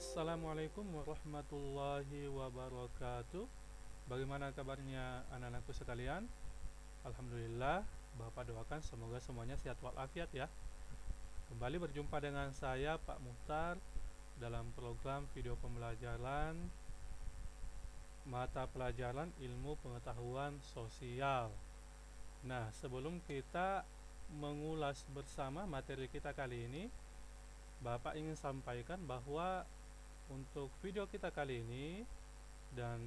Assalamualaikum warahmatullahi wabarakatuh. Bagaimana kabarnya anak-anakku sekalian? Alhamdulillah, Bapak doakan semoga semuanya sehat walafiat ya. Kembali berjumpa dengan saya Pak Muhtar dalam program video pembelajaran mata pelajaran ilmu pengetahuan sosial. Nah, sebelum kita mengulas bersama materi kita kali ini, Bapak ingin sampaikan bahwa untuk video kita kali ini dan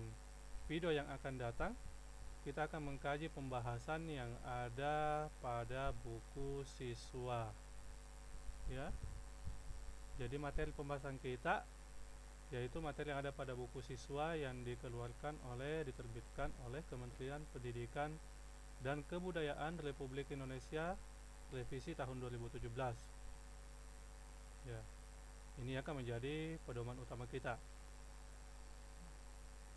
video yang akan datang, kita akan mengkaji pembahasan yang ada pada buku siswa ya. Jadi materi pembahasan kita yaitu materi yang ada pada buku siswa yang diterbitkan oleh Kementerian Pendidikan dan Kebudayaan Republik Indonesia, revisi tahun 2017 ya. Ini akan menjadi pedoman utama kita.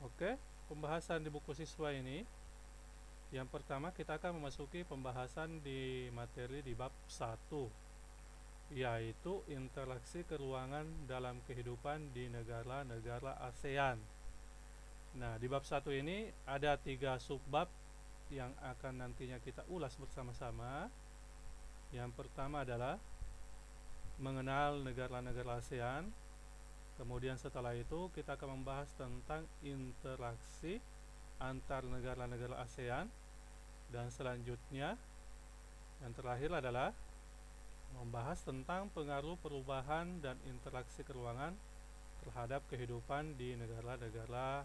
Oke, pembahasan di buku siswa ini, yang pertama kita akan memasuki pembahasan di materi di bab 1, yaitu interaksi keuangan dalam kehidupan di negara-negara ASEAN. Nah, di bab 1 ini ada 3 subbab yang akan nantinya kita ulas bersama-sama. Yang pertama adalah mengenal negara-negara ASEAN. Kemudian setelah itu kita akan membahas tentang interaksi antar negara-negara ASEAN. Dan selanjutnya yang terakhir adalah membahas tentang pengaruh perubahan dan interaksi keuangan terhadap kehidupan di negara-negara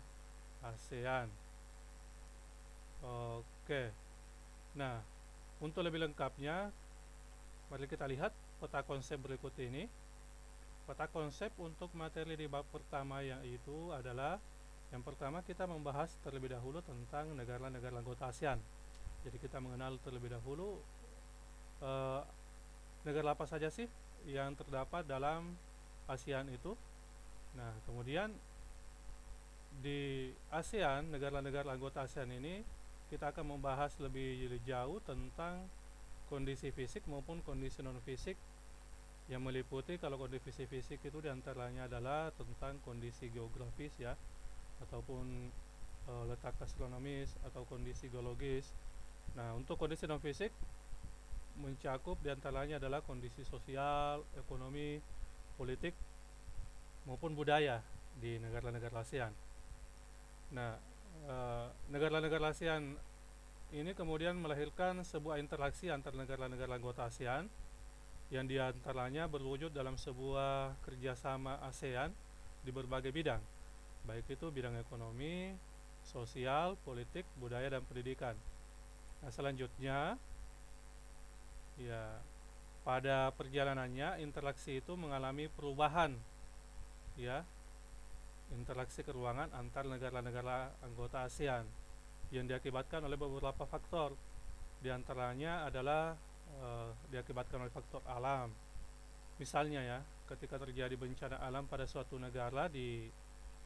ASEAN. Oke. Nah, untuk lebih lengkapnya, mari kita lihat peta konsep berikut ini. Peta konsep untuk materi di bab pertama yaitu adalah yang pertama kita membahas terlebih dahulu tentang negara-negara anggota ASEAN. Jadi kita mengenal terlebih dahulu negara apa saja sih yang terdapat dalam ASEAN itu. Nah, kemudian di ASEAN, negara-negara anggota ASEAN ini kita akan membahas lebih jauh tentang kondisi fisik maupun kondisi non fisik, yang meliputi kalau kondisi fisik itu diantaranya adalah tentang kondisi geografis ya, ataupun letak astronomis atau kondisi geologis. Nah, untuk kondisi non fisik mencakup diantaranya adalah kondisi sosial, ekonomi, politik maupun budaya di negara-negara ASEAN. Nah, negara-negara ASEAN ini kemudian melahirkan sebuah interaksi antar negara-negara anggota ASEAN yang diantaranya berwujud dalam sebuah kerjasama ASEAN di berbagai bidang, baik itu bidang ekonomi, sosial, politik, budaya, dan pendidikan. Nah, selanjutnya ya, pada perjalanannya interaksi itu mengalami perubahan ya, interaksi keuangan antar negara-negara anggota ASEAN yang diakibatkan oleh beberapa faktor. Di antaranya adalah diakibatkan oleh faktor alam. Misalnya ya, ketika terjadi bencana alam pada suatu negara di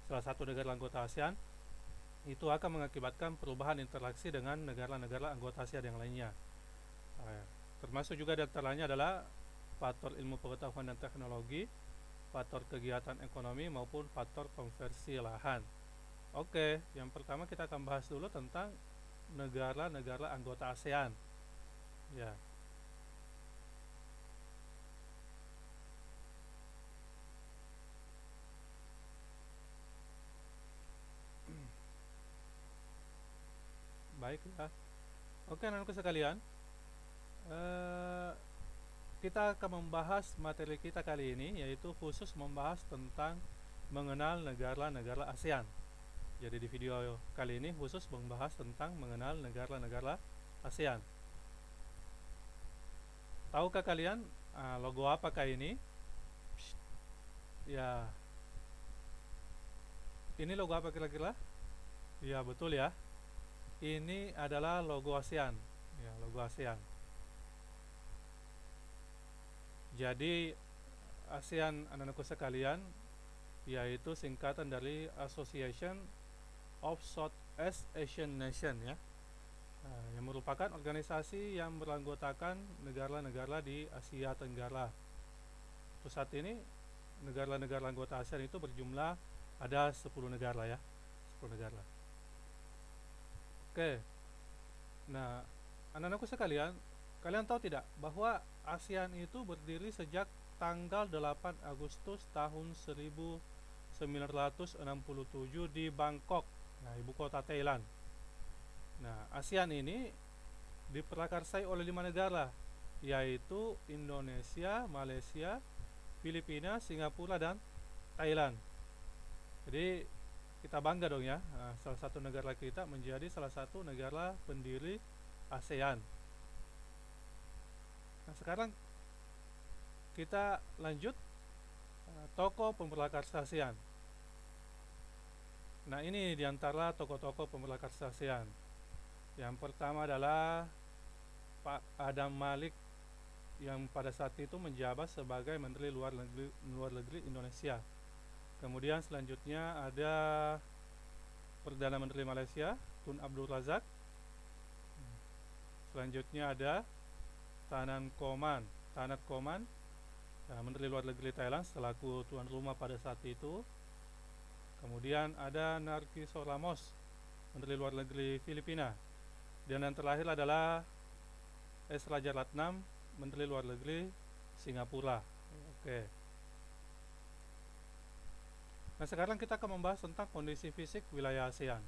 salah satu negara anggota ASEAN, itu akan mengakibatkan perubahan interaksi dengan negara-negara anggota ASEAN yang lainnya. Termasuk juga di antaranya adalah faktor ilmu pengetahuan dan teknologi, faktor kegiatan ekonomi maupun faktor konversi lahan. Oke, yang pertama kita akan bahas dulu tentang negara-negara anggota ASEAN. Ya. Baiklah. Oke, anak-anakku sekalian, kita akan membahas materi kita kali ini yaitu khusus membahas tentang mengenal negara-negara ASEAN. Jadi di video kali ini khusus membahas tentang mengenal negara-negara ASEAN. Tahukah kalian logo apakah ini? Ya, ini logo apa kira-kira? Ya, betul ya. Ini adalah logo ASEAN. Ya, logo ASEAN. Jadi ASEAN, anak-anakku sekalian, yaitu singkatan dari Association of Southeast Asian Nation ya, yang merupakan organisasi yang beranggotakan negara-negara di Asia Tenggara. Untuk saat ini negara-negara anggota ASEAN itu berjumlah ada 10 negara ya, 10 negara. Oke. Nah, anak-anakku sekalian, kalian tahu tidak bahwa ASEAN itu berdiri sejak tanggal 8 Agustus tahun 1967 di Bangkok, nah, ibu kota Thailand. Nah, ASEAN ini diprakarsai oleh 5 negara, yaitu Indonesia, Malaysia, Filipina, Singapura, dan Thailand. Jadi kita bangga dong ya, salah satu negara kita menjadi salah satu negara pendiri ASEAN. Nah, sekarang kita lanjut tokoh pemberlakarsa ASEAN. Nah, ini diantara tokoh-tokoh pemberlakarsa ASEAN. Yang pertama adalah Pak Adam Malik, yang pada saat itu menjabat sebagai Menteri Luar Negeri Indonesia. Kemudian selanjutnya ada Perdana Menteri Malaysia, Tun Abdul Razak. Selanjutnya ada Tanat Koman, Menteri Luar Negeri Thailand selaku tuan rumah pada saat itu. Kemudian ada Narkiso Ramos, Menteri Luar Negeri Filipina. Dan yang terakhir adalah S. Rajaratnam, Menteri Luar Negeri Singapura. Oke. Nah, sekarang kita akan membahas tentang kondisi fisik wilayah ASEAN.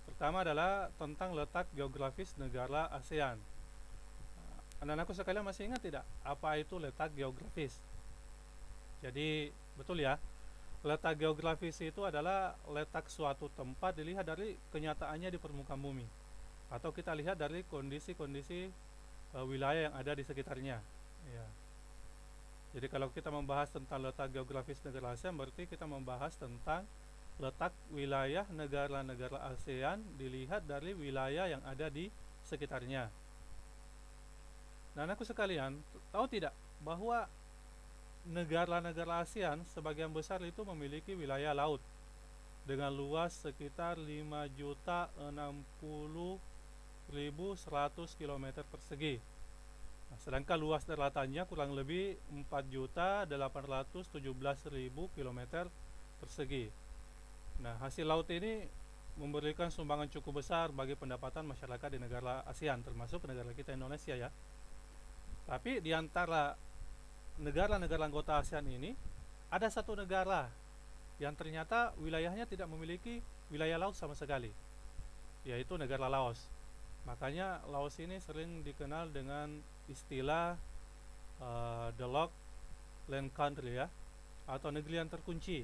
Pertama adalah tentang letak geografis negara ASEAN. Anak-anakku sekalian masih ingat tidak apa itu letak geografis? Jadi betul ya, letak geografis itu adalah letak suatu tempat dilihat dari kenyataannya di permukaan bumi, atau kita lihat dari kondisi-kondisi wilayah yang ada di sekitarnya. Ya. Jadi kalau kita membahas tentang letak geografis negara ASEAN, berarti kita membahas tentang letak wilayah negara-negara ASEAN dilihat dari wilayah yang ada di sekitarnya. Nah, anakku sekalian, tahu tidak bahwa negara-negara ASEAN sebagian besar itu memiliki wilayah laut dengan luas sekitar 5.060.100 km persegi. Nah, sedangkan luas daratannya kurang lebih 4.817.000 km persegi. Nah, hasil laut ini memberikan sumbangan cukup besar bagi pendapatan masyarakat di negara ASEAN, termasuk negara kita Indonesia ya. Tapi di antara negara-negara anggota ASEAN ini ada satu negara yang ternyata wilayahnya tidak memiliki wilayah laut sama sekali, yaitu negara Laos. Makanya Laos ini sering dikenal dengan istilah the locked land country ya, atau negeri yang terkunci.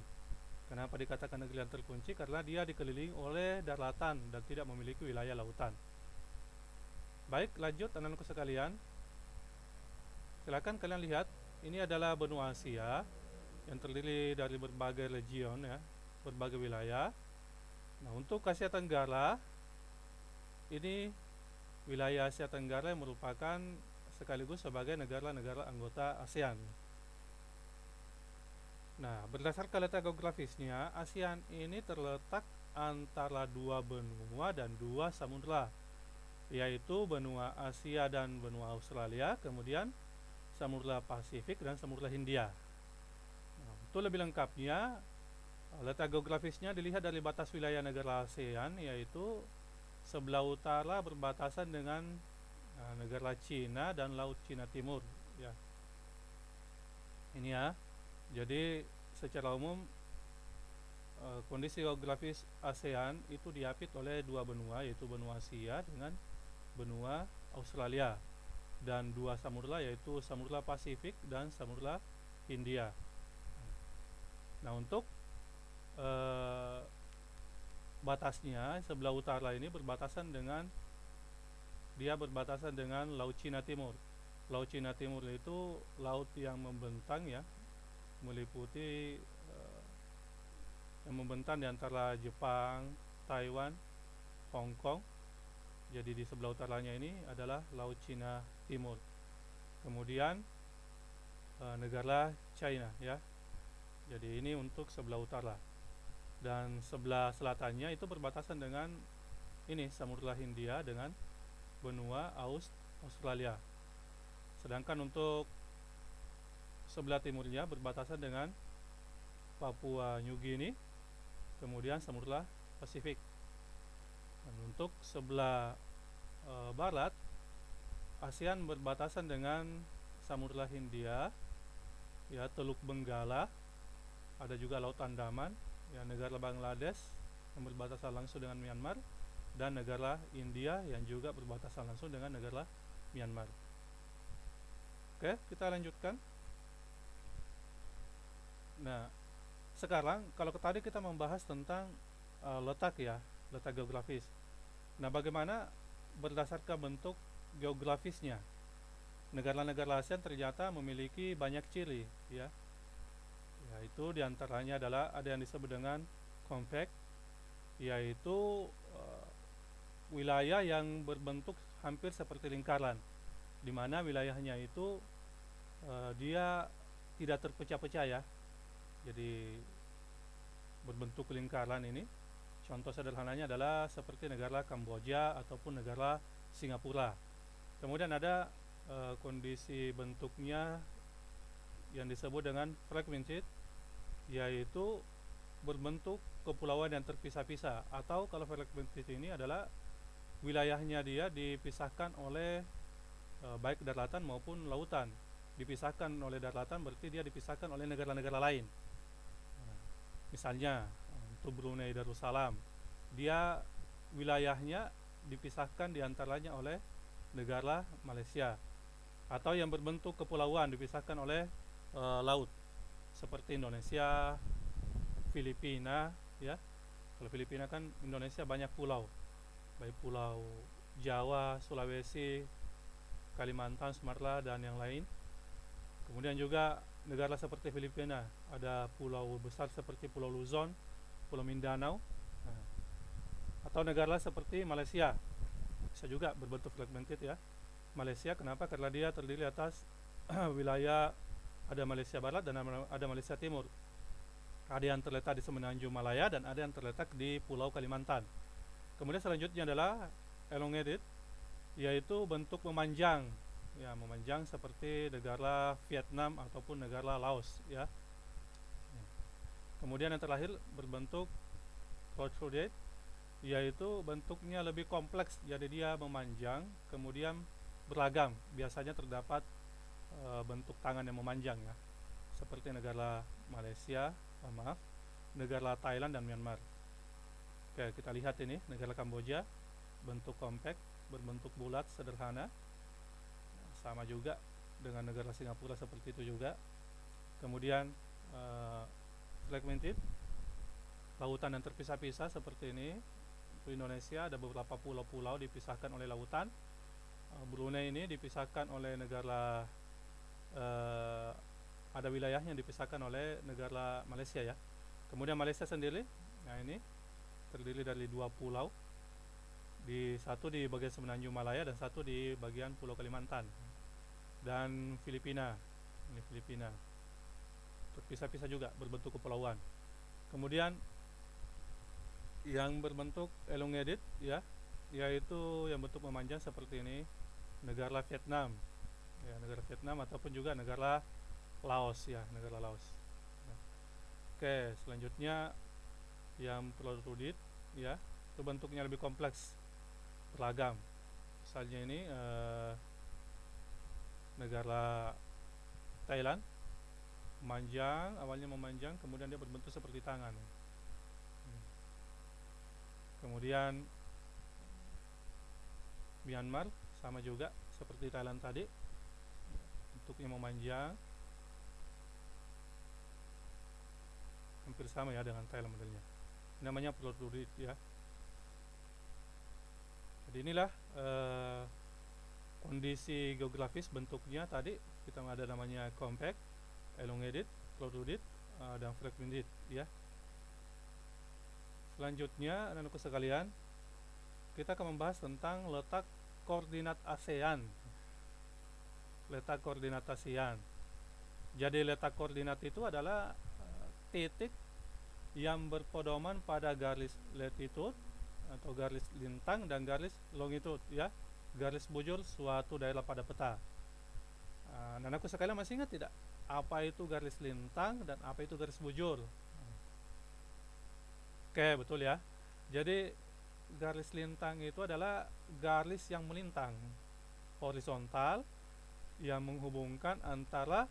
Kenapa dikatakan negeri yang terkunci? Karena dia dikelilingi oleh daratan dan tidak memiliki wilayah lautan. Baik, lanjut anak-anakku sekalian. Silakan kalian lihat, ini adalah benua Asia yang terdiri dari berbagai region ya, berbagai wilayah. Nah, untuk Asia Tenggara, ini wilayah Asia Tenggara yang merupakan sekaligus sebagai negara-negara anggota ASEAN. Nah, berdasarkan letak geografisnya, ASEAN ini terletak antara dua benua dan dua samudra, yaitu benua Asia dan benua Australia, kemudian Samudra Pasifik dan Samudra Hindia. Nah, untuk lebih lengkapnya, letak geografisnya dilihat dari batas wilayah negara ASEAN, yaitu sebelah utara berbatasan dengan negara Cina dan Laut Cina Timur. Ya. Ini ya. Jadi secara umum kondisi geografis ASEAN itu diapit oleh dua benua, yaitu benua Asia dengan benua Australia, dan dua samudra, yaitu Samudra Pasifik dan Samudra Hindia. Nah, untuk batasnya sebelah utara ini berbatasan dengan Laut Cina Timur. Laut Cina Timur itu laut yang membentang ya, meliputi yang membentang di antara Jepang, Taiwan, Hong Kong. Jadi di sebelah utaranya ini adalah Laut Cina Timur. Kemudian negara China ya. Jadi ini untuk sebelah utara. Dan sebelah selatannya itu berbatasan dengan ini Samudra Hindia dengan benua Australia. Sedangkan untuk sebelah timurnya berbatasan dengan Papua New Guinea, kemudian Samudra Pasifik. Dan untuk sebelah barat, ASEAN berbatasan dengan Samudra Hindia, ya, Teluk Benggala, ada juga Laut Andaman, ya, negara Bangladesh yang berbatasan langsung dengan Myanmar, dan negara India yang juga berbatasan langsung dengan negara Myanmar. Oke, kita lanjutkan. Nah, sekarang kalau tadi kita membahas tentang letak, ya, letak geografis. Nah, bagaimana berdasarkan bentuk geografisnya? Negara-negara ASEAN ternyata memiliki banyak ciri, ya. Yaitu diantaranya adalah ada yang disebut dengan compact, yaitu wilayah yang berbentuk hampir seperti lingkaran, di mana wilayahnya itu dia tidak terpecah-pecah, ya. Jadi berbentuk lingkaran ini. Contoh sederhananya adalah seperti negara Kamboja ataupun negara Singapura. Kemudian ada kondisi bentuknya yang disebut dengan fragmented, yaitu berbentuk kepulauan yang terpisah-pisah, atau kalau fragmented ini adalah wilayahnya dia dipisahkan oleh baik daratan maupun lautan. Dipisahkan oleh daratan berarti dia dipisahkan oleh negara-negara lain. Misalnya untuk Brunei Darussalam, dia wilayahnya dipisahkan diantaranya oleh negara Malaysia. Atau yang berbentuk kepulauan dipisahkan oleh laut, seperti Indonesia, Filipina, ya. Kalau Filipina kan Indonesia banyak pulau, baik pulau Jawa, Sulawesi, Kalimantan, Sumatera, dan yang lain. Kemudian juga negara seperti Filipina, ada pulau besar seperti Pulau Luzon, Pulau Mindanao. Nah, atau negara seperti Malaysia bisa juga berbentuk fragmented, ya. Malaysia kenapa? Karena dia terdiri atas wilayah, ada Malaysia Barat dan ada Malaysia Timur. Ada yang terletak di Semenanjung Malaya dan ada yang terletak di Pulau Kalimantan. Kemudian selanjutnya adalah elongated, yaitu bentuk memanjang, ya, memanjang seperti negara Vietnam ataupun negara Laos, ya. Kemudian yang terakhir berbentuk protruded, yaitu bentuknya lebih kompleks, jadi dia memanjang kemudian beragam. Biasanya terdapat bentuk tangan yang memanjang, ya, seperti negara Malaysia, negara Thailand dan Myanmar. Oke, kita lihat ini negara Kamboja, bentuk compact, berbentuk bulat sederhana, sama juga dengan negara Singapura seperti itu juga. Kemudian fragmented, lautan yang terpisah-pisah seperti ini. Untuk Indonesia ada beberapa pulau-pulau dipisahkan oleh lautan. Brunei ini dipisahkan oleh negara, ada wilayahnya dipisahkan oleh negara Malaysia, ya. Kemudian Malaysia sendiri, nah ini terdiri dari dua pulau, satu di bagian Semenanjung Malaya dan satu di bagian Pulau Kalimantan. Dan Filipina, ini Filipina terpisah-pisah juga berbentuk kepulauan. Kemudian yang berbentuk elongated, ya, yaitu yang bentuk memanjang seperti ini, negara Vietnam, ya, negara Vietnam ataupun juga negara Laos, ya, negara Laos. Nah, oke, selanjutnya yang protruded, ya, itu bentuknya lebih kompleks, beragam. Misalnya ini negara Thailand, memanjang, awalnya memanjang, kemudian dia berbentuk seperti tangan. Kemudian Myanmar sama juga seperti Thailand tadi, bentuknya memanjang, hampir sama, ya, dengan Thailand modelnya. Namanya protruded, ya. Jadi inilah kondisi geografis bentuknya tadi. Kita ada namanya compact, elongated, protruded, dan fragmented, ya. Selanjutnya, anak-anakku sekalian, kita akan membahas tentang letak koordinat ASEAN. Letak koordinat ASEAN. Jadi letak koordinat itu adalah titik yang berpedoman pada garis latitude atau garis lintang dan garis longitude, ya, garis bujur suatu daerah pada peta. Anakku sekalian masih ingat tidak apa itu garis lintang dan apa itu garis bujur? Oke, betul ya. Jadi garis lintang itu adalah garis yang melintang horizontal yang menghubungkan antara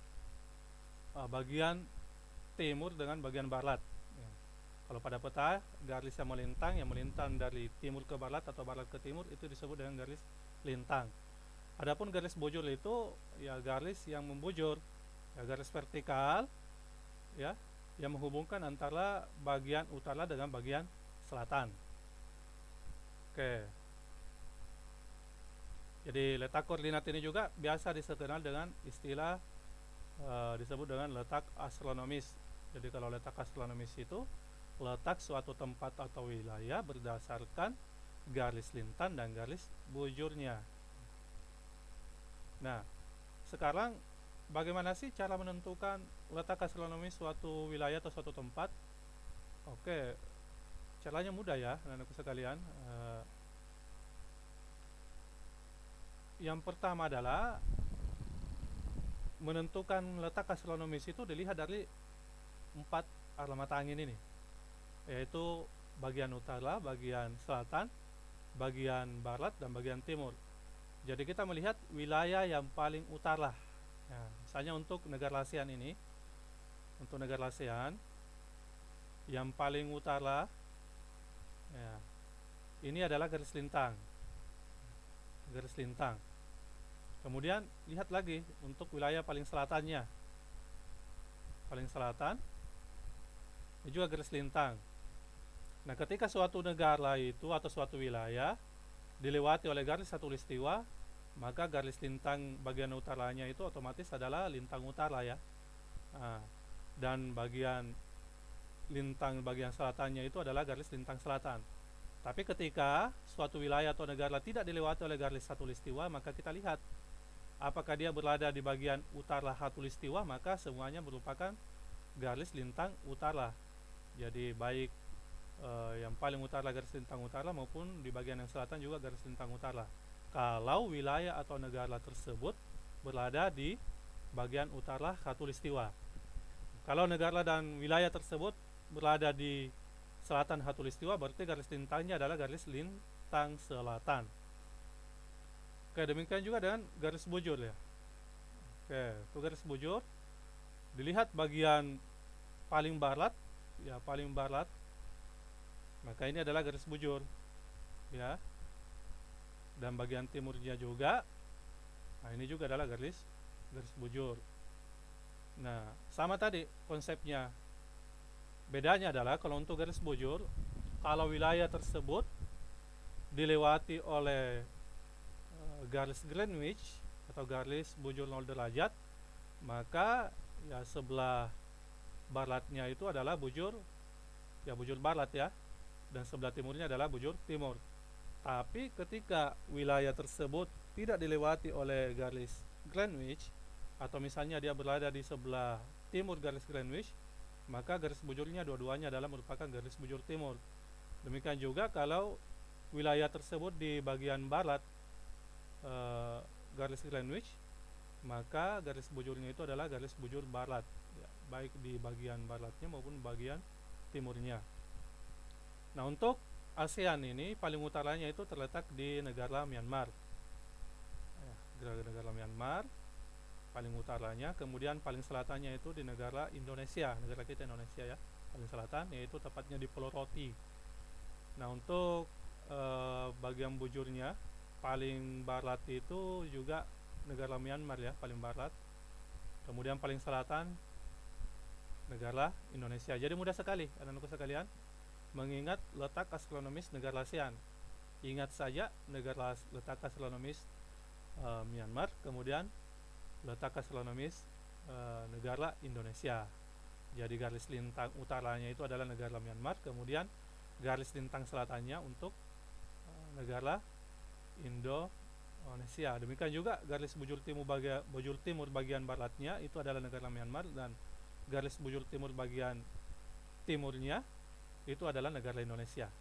bagian timur dengan bagian barat. Ya. Kalau pada peta, garis yang melintang dari timur ke barat atau barat ke timur itu disebut dengan garis lintang. Adapun garis bujur itu ya garis yang membujur, ya garis vertikal, ya, yang menghubungkan antara bagian utara dengan bagian selatan. Oke. Jadi letak koordinat ini juga biasa dikenal dengan istilah disebut dengan letak astronomis. Jadi kalau letak astronomis itu letak suatu tempat atau wilayah berdasarkan garis lintang dan garis bujurnya. Nah, sekarang bagaimana sih cara menentukan letak astronomis suatu wilayah atau suatu tempat? Oke, caranya mudah ya, anak-anakku sekalian. Yang pertama adalah menentukan letak astronomis itu dilihat dari 4 arah mata angin ini, yaitu bagian utara, bagian selatan, bagian barat, dan bagian timur. Jadi kita melihat wilayah yang paling utara. Nah, misalnya untuk negara ASEAN ini, untuk negara ASEAN yang paling utara, ya, ini adalah garis lintang. Garis lintang. Kemudian lihat lagi untuk wilayah paling selatannya. Paling selatan, ini juga garis lintang. Nah, ketika suatu negara itu atau suatu wilayah dilewati oleh garis khatulistiwa, maka garis lintang bagian utaranya itu otomatis adalah lintang utara ya. Dan bagian lintang bagian selatannya itu adalah garis lintang selatan. Tapi ketika suatu wilayah atau negara tidak dilewati oleh garis khatulistiwa, maka kita lihat apakah dia berada di bagian utara khatulistiwa, maka semuanya merupakan garis lintang utara. Jadi baik yang paling utara garis lintang utara maupun di bagian yang selatan juga garis lintang utara. Kalau wilayah atau negara tersebut berada di bagian utara khatulistiwa. Kalau negara dan wilayah tersebut berada di selatan khatulistiwa, berarti garis lintangnya adalah garis lintang selatan. Oke, demikian juga dengan garis bujur ya. Oke, itu garis bujur. Dilihat bagian paling barat, ya paling barat, maka ini adalah garis bujur, ya. Dan bagian timurnya juga, nah ini juga adalah garis bujur. Nah, sama tadi konsepnya. Bedanya adalah kalau untuk garis bujur, kalau wilayah tersebut dilewati oleh garis Greenwich atau garis bujur 0 derajat, maka ya sebelah baratnya itu adalah bujur barat ya, dan sebelah timurnya adalah bujur timur. Tapi ketika wilayah tersebut tidak dilewati oleh garis Greenwich, atau misalnya dia berada di sebelah timur garis Greenwich, maka garis bujurnya dua-duanya adalah merupakan garis bujur timur. Demikian juga kalau wilayah tersebut di bagian barat garis Greenwich, maka garis bujurnya itu adalah garis bujur barat ya, baik di bagian baratnya maupun bagian timurnya. Nah, untuk ASEAN ini paling utaranya itu terletak di negara Myanmar ya, negara Myanmar paling utaranya. Kemudian paling selatannya itu di negara Indonesia, negara kita Indonesia ya, paling selatan, yaitu tepatnya di Pulau Roti. Nah, untuk bagian bujurnya paling barat itu juga negara Myanmar ya, paling barat. Kemudian paling selatan negara Indonesia. Jadi mudah sekali anak-anakku sekalian mengingat letak astronomis negara ASEAN. Ingat saja letak astronomis Myanmar, kemudian letak astronomis negara Indonesia. Jadi garis lintang utaranya itu adalah negara Myanmar, kemudian garis lintang selatannya untuk negara Indonesia. Demikian juga garis bujur timur bagian baratnya itu adalah negara Myanmar, dan garis bujur timur bagian timurnya itu adalah negara Indonesia.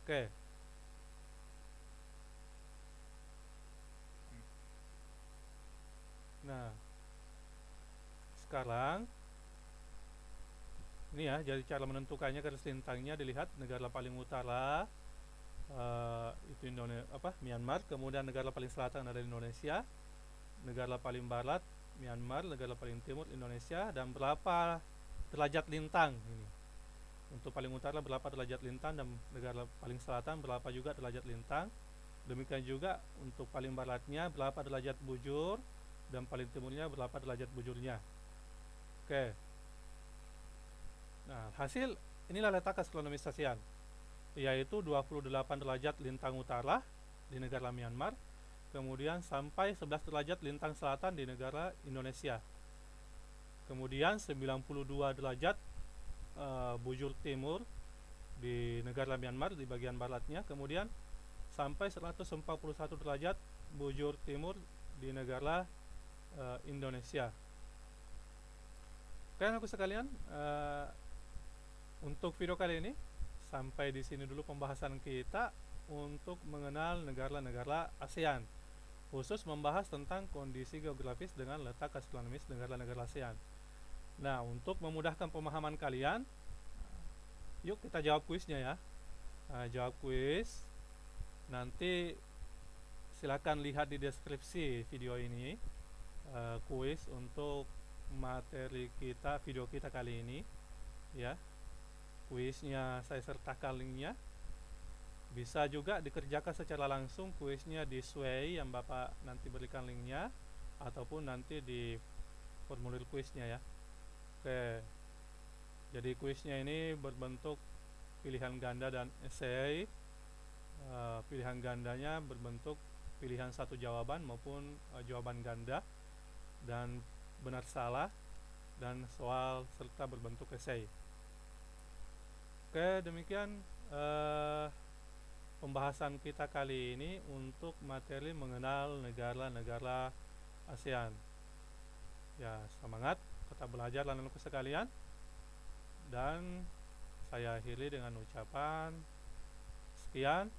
Oke. Nah, sekarang ini ya, jadi cara menentukannya garis lintangnya dilihat negara paling utara itu Myanmar, kemudian negara paling selatan adalah Indonesia, negara paling barat Myanmar, negara paling timur Indonesia, dan berapa derajat lintang ini. Untuk paling utara berapa derajat lintang dan negara paling selatan berapa juga derajat lintang. Demikian juga untuk paling baratnya berapa derajat bujur dan paling timurnya berapa derajat bujurnya. Oke. Nah, hasil inilah letak astronomis ASEAN, yaitu 28 derajat lintang utara di negara Myanmar, kemudian sampai 11 derajat lintang selatan di negara Indonesia. Kemudian 92 derajat bujur timur di negara Myanmar di bagian baratnya, kemudian sampai 141 derajat bujur timur di negara Indonesia. Oke, aku sekalian, untuk video kali ini sampai di sini dulu pembahasan kita untuk mengenal negara-negara ASEAN, khusus membahas tentang kondisi geografis dengan letak astronomis negara-negara ASEAN. Nah, untuk memudahkan pemahaman kalian, yuk kita jawab kuisnya ya. Jawab kuis. Nanti silakan lihat di deskripsi video ini kuis untuk materi kita, video kita kali ini ya. Kuisnya saya sertakan linknya. Bisa juga dikerjakan secara langsung kuisnya di Sway yang Bapak nanti berikan linknya, ataupun nanti di formulir kuisnya ya. Oke, jadi kuisnya ini berbentuk pilihan ganda dan esai. Pilihan gandanya berbentuk pilihan satu jawaban maupun jawaban ganda dan benar salah, dan soal serta berbentuk esai. Oke, demikian pembahasan kita kali ini untuk materi mengenal negara-negara ASEAN. Ya, semangat kita belajar anak-anakku sekalian, dan saya akhiri dengan ucapan sekian.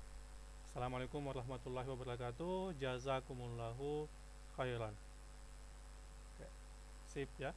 Assalamualaikum warahmatullahi wabarakatuh. Jazakumullahu khairan. Oke, sip ya.